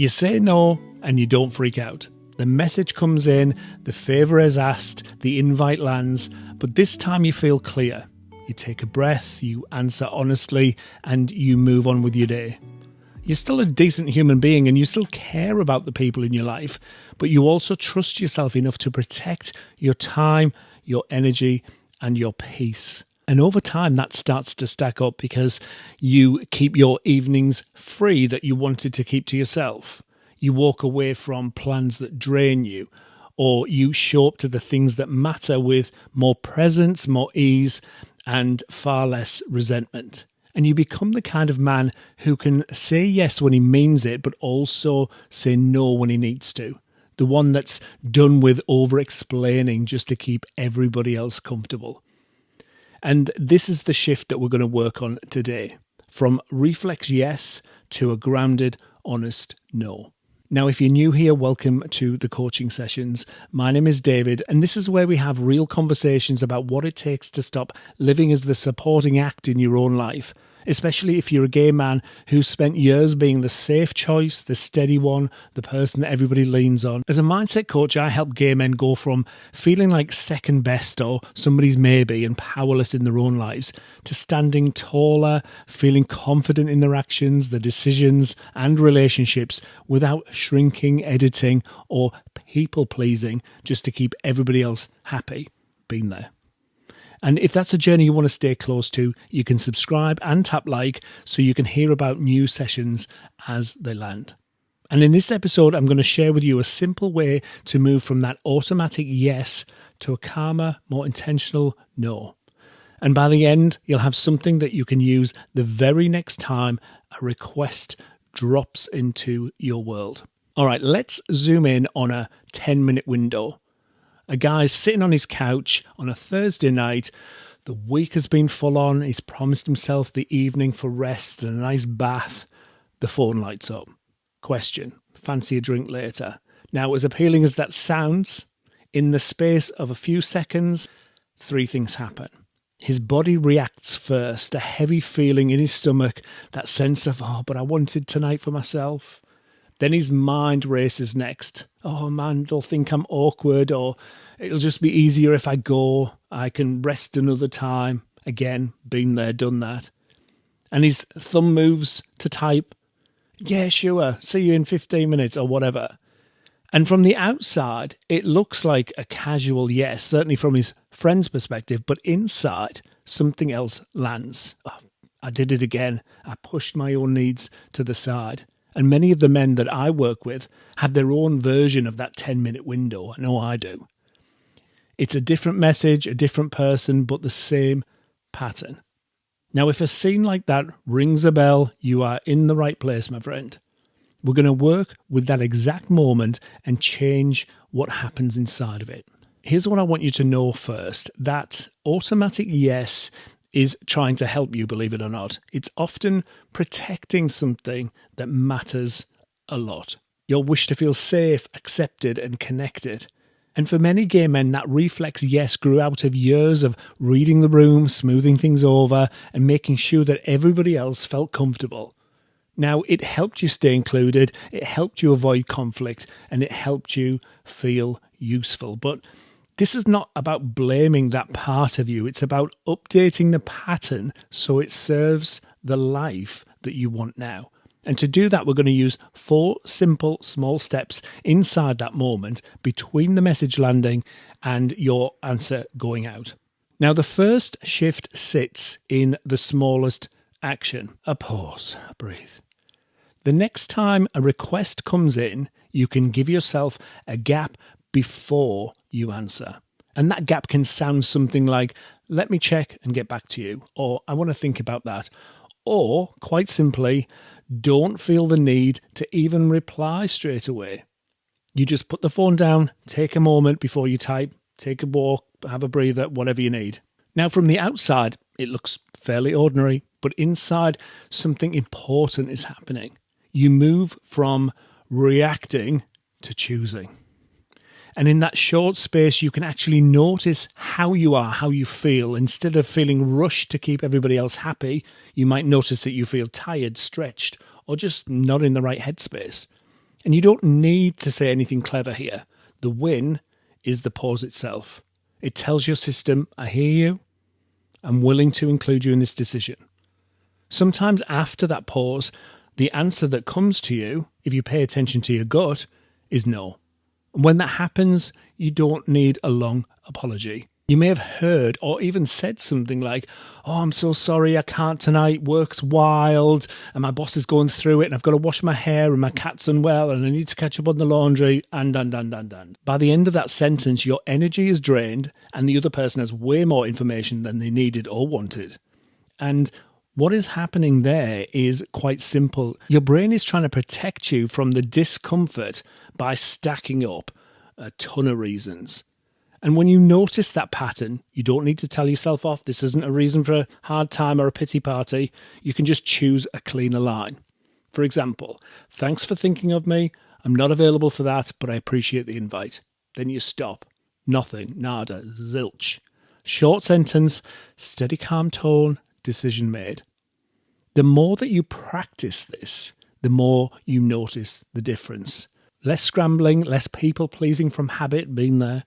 You say no and you don't freak out. The message comes in, the favour is asked, the invite lands, but this time you feel clear. You take a breath, you answer honestly, and you move on with your day. You're still a decent human being and you still care about the people in your life, but you also trust yourself enough to protect your time, your energy, and your peace. And over time, that starts to stack up because you keep your evenings free that you wanted to keep to yourself. You walk away from plans that drain you, or you show up to the things that matter with more presence, more ease, and far less resentment. And you become the kind of man who can say yes when he means it, but also say no when he needs to. The one that's done with over-explaining just to keep everybody else comfortable. And this is the shift that we're going to work on today. From reflex yes to a grounded, honest no. Now, if you're new here, welcome to the coaching sessions. My name is David, and this is where we have real conversations about what it takes to stop living as the supporting act in your own life, especially if you're a gay man who's spent years being the safe choice, the steady one, the person that everybody leans on. As a mindset coach, I help gay men go from feeling like second best or somebody's maybe and powerless in their own lives to standing taller, feeling confident in their actions, their decisions and relationships without shrinking, editing or people-pleasing just to keep everybody else happy. Been there. And if that's a journey you want to stay close to, you can subscribe and tap like so you can hear about new sessions as they land. And in this episode, I'm going to share with you a simple way to move from that automatic yes to a calmer, more intentional no. And by the end, you'll have something that you can use the very next time a request drops into your world. All right, let's zoom in on a 10-minute window. A guy's sitting on his couch on a Thursday night. The week has been full on. He's promised himself the evening for rest and a nice bath. The phone lights up. Question: fancy a drink later? Now, as appealing as that sounds, in the space of a few seconds, three things happen. His body reacts first, a heavy feeling in his stomach, that sense of, but I wanted tonight for myself. Then his mind races next. Oh man, they'll think I'm awkward, or it'll just be easier if I go. I can rest another time. Again, been there, done that. And his thumb moves to type, yeah, sure, see you in 15 minutes or whatever. And from the outside, it looks like a casual yes, certainly from his friend's perspective, but inside, something else lands. Oh, I did it again. I pushed my own needs to the side. And many of the men that I work with have their own version of that 10-minute window. I know I do. It's a different message, a different person, but the same pattern. Now, if a scene like that rings a bell, you are in the right place, my friend. We're going to work with that exact moment and change what happens inside of it. Here's what I want you to know first. That automatic yes is trying to help you, believe it or not. It's often protecting something that matters a lot. Your wish to feel safe, accepted, and connected. And for many gay men, that reflex yes grew out of years of reading the room, smoothing things over, and making sure that everybody else felt comfortable. Now, it helped you stay included, it helped you avoid conflict, and it helped you feel useful. But this is not about blaming that part of you. It's about updating the pattern so it serves the life that you want now. And to do that, we're going to use 4 simple, small steps inside that moment between the message landing and your answer going out. Now, the first shift sits in the smallest action. A pause, a breathe. The next time a request comes in, you can give yourself a gap before you answer. And that gap can sound something like, let me check and get back to you, or I want to think about that. Or, quite simply, don't feel the need to even reply straight away. You just put the phone down, take a moment before you type, take a walk, have a breather, whatever you need. Now, from the outside, it looks fairly ordinary, but inside, something important is happening. You move from reacting to choosing. And in that short space, you can actually notice how you are, how you feel. Instead of feeling rushed to keep everybody else happy, you might notice that you feel tired, stretched, or just not in the right headspace. And you don't need to say anything clever here. The win is the pause itself. It tells your system, I hear you, I'm willing to include you in this decision. Sometimes after that pause, the answer that comes to you, if you pay attention to your gut, is no. And when that happens, you don't need a long apology. You may have heard or even said something like, oh, I'm so sorry, I can't tonight, work's wild, and my boss is going through it, and I've got to wash my hair, and my cat's unwell, and I need to catch up on the laundry, and. By the end of that sentence, your energy is drained, and the other person has way more information than they needed or wanted. And what is happening there is quite simple. Your brain is trying to protect you from the discomfort by stacking up a ton of reasons. And when you notice that pattern, you don't need to tell yourself off. This isn't a reason for a hard time or a pity party. You can just choose a cleaner line. For example, thanks for thinking of me. I'm not available for that, but I appreciate the invite. Then you stop. Nothing, nada, zilch. Short sentence, steady, calm tone, decision made. The more that you practice this, the more you notice the difference. Less scrambling, less people pleasing from habit being there.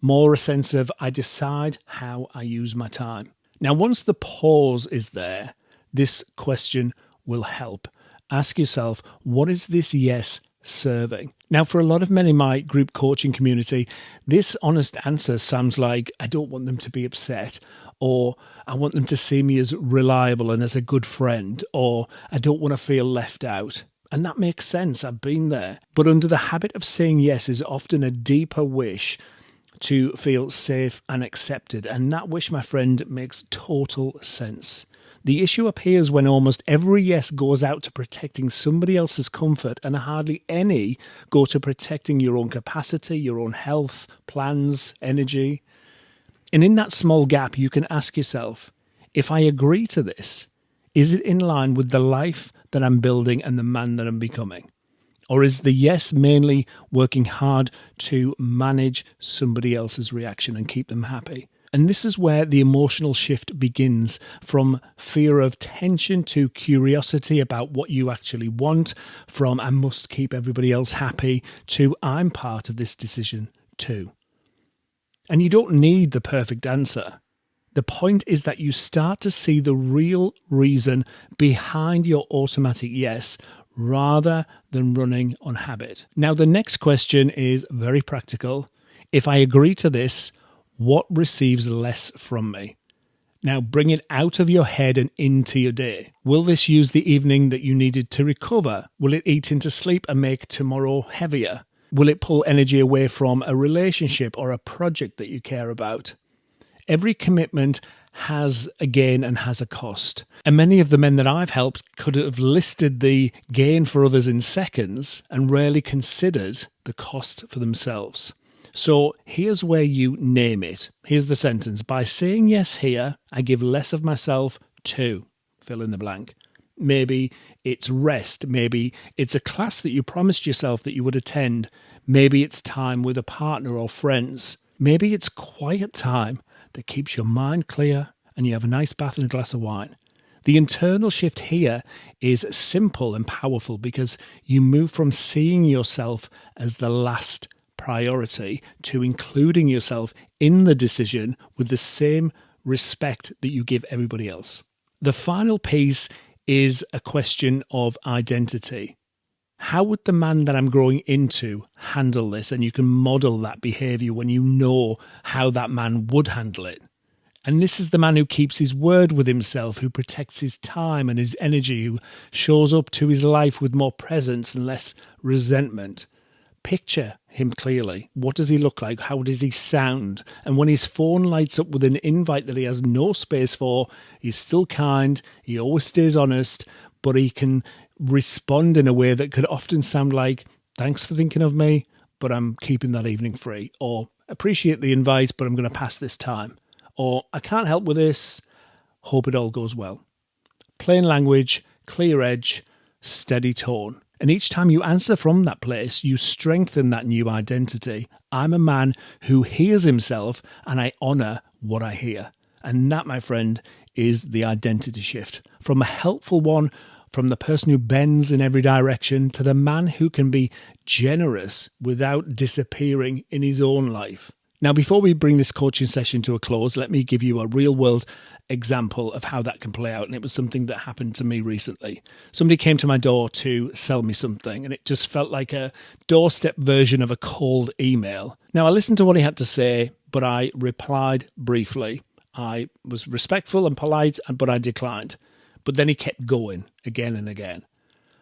More a sense of, I decide how I use my time. Now, once the pause is there, this question will help. Ask yourself, what is this yes serving? Now, for a lot of men in my group coaching community, this honest answer sounds like, I don't want them to be upset, or I want them to see me as reliable and as a good friend, or I don't want to feel left out. And that makes sense. I've been there. But under the habit of saying yes is often a deeper wish to feel safe and accepted. And that wish, my friend, makes total sense. The issue appears when almost every yes goes out to protecting somebody else's comfort and hardly any go to protecting your own capacity, your own health, plans, energy. And in that small gap, you can ask yourself, if I agree to this, is it in line with the life that I'm building and the man that I'm becoming? Or is the yes mainly working hard to manage somebody else's reaction and keep them happy? And this is where the emotional shift begins, from fear of tension to curiosity about what you actually want, from I must keep everybody else happy to I'm part of this decision too. And you don't need the perfect answer. The point is that you start to see the real reason behind your automatic yes, rather than running on habit. Now, the next question is very practical. If I agree to this, what receives less from me? Now, bring it out of your head and into your day. Will this use the evening that you needed to recover? Will it eat into sleep and make tomorrow heavier? Will it pull energy away from a relationship or a project that you care about? Every commitment has a gain and has a cost. And many of the men that I've helped could have listed the gain for others in seconds and rarely considered the cost for themselves. So here's where you name it. Here's the sentence. By saying yes here, I give less of myself to fill in the blank. Maybe it's rest. Maybe it's a class that you promised yourself that you would attend. Maybe it's time with a partner or friends. Maybe it's quiet time that keeps your mind clear and you have a nice bath and a glass of wine. The internal shift here is simple and powerful because you move from seeing yourself as the last priority to including yourself in the decision with the same respect that you give everybody else. The final piece is a question of identity. How would the man that I'm growing into handle this? And you can model that behavior when you know how that man would handle it. And this is the man who keeps his word with himself, who protects his time and his energy, who shows up to his life with more presence and less resentment. Picture him clearly. What does he look like? How does he sound? And when his phone lights up with an invite that he has no space for, he's still kind, he always stays honest, but he can respond in a way that could often sound like, thanks for thinking of me, but I'm keeping that evening free. Or, appreciate the invite, but I'm going to pass this time. Or, I can't help with this, hope it all goes well. Plain language, clear edge, steady tone. And each time you answer from that place, you strengthen that new identity. I'm a man who hears himself and I honour what I hear. And that, my friend, is the identity shift. From a helpful one From the person who bends in every direction to the man who can be generous without disappearing in his own life. Now, before we bring this coaching session to a close, let me give you a real world example of how that can play out. And it was something that happened to me recently. Somebody came to my door to sell me something, and it just felt like a doorstep version of a cold email. Now, I listened to what he had to say, but I replied briefly. I was respectful and polite, but I declined. But then he kept going again and again.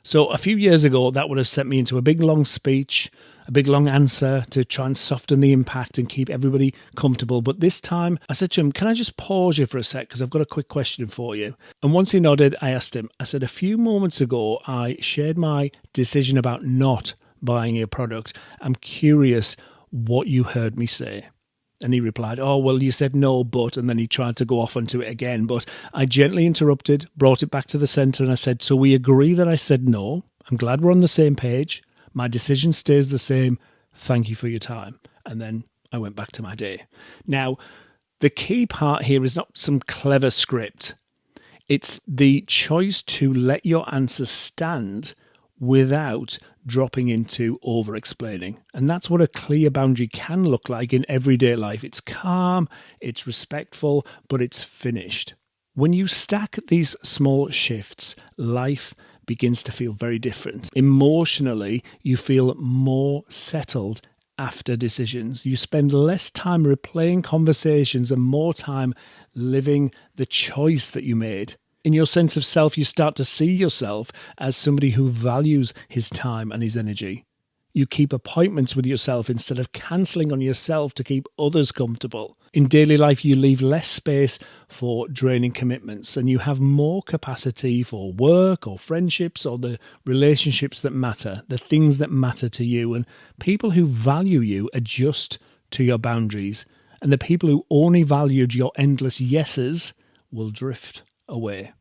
So a few years ago, that would have sent me into a big long speech, a big long answer to try and soften the impact and keep everybody comfortable. But this time I said to him, can I just pause you for a sec? Because I've got a quick question for you. And once he nodded, I asked him, I said, a few moments ago, I shared my decision about not buying your product. I'm curious what you heard me say. And he replied, oh, well, you said no, but, and then he tried to go off onto it again. But I gently interrupted, brought it back to the centre, and I said, so we agree that I said no. I'm glad we're on the same page. My decision stays the same. Thank you for your time. And then I went back to my day. Now, the key part here is not some clever script. It's the choice to let your answer stand without dropping into over-explaining. And that's what a clear boundary can look like in everyday life. It's calm, it's respectful, but it's finished. When you stack these small shifts, life begins to feel very different. Emotionally, you feel more settled after decisions. You spend less time replaying conversations and more time living the choice that you made. In your sense of self, you start to see yourself as somebody who values his time and his energy. You keep appointments with yourself instead of cancelling on yourself to keep others comfortable. In daily life, you leave less space for draining commitments, and you have more capacity for work or friendships or the relationships that matter, the things that matter to you. And people who value you adjust to your boundaries, and the people who only valued your endless yeses will drift away.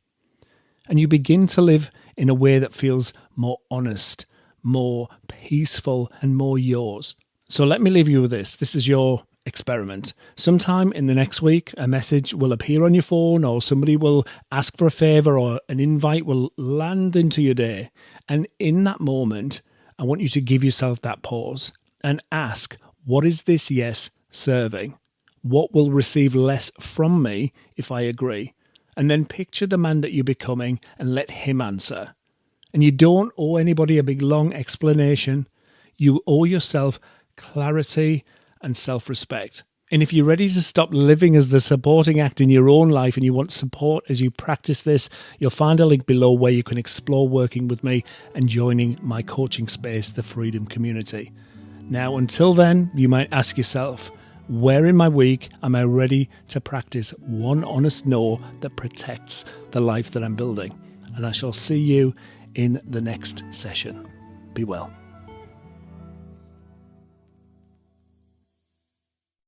And you begin to live in a way that feels more honest, more peaceful, and more yours. So let me leave you with this. This is your experiment. Sometime in the next week, a message will appear on your phone, or somebody will ask for a favor, or an invite will land into your day. And in that moment, I want you to give yourself that pause and ask, what is this yes serving? What will receive less from me if I agree? And then picture the man that you're becoming and let him answer. And you don't owe anybody a big long explanation. You owe yourself clarity and self-respect. And if you're ready to stop living as the supporting act in your own life and you want support as you practice this, you'll find a link below where you can explore working with me and joining my coaching space, the Freedom Community. Now, until then, you might ask yourself, where in my week am I ready to practice one honest no that protects the life that I'm building? And I shall see you in the next session. Be well.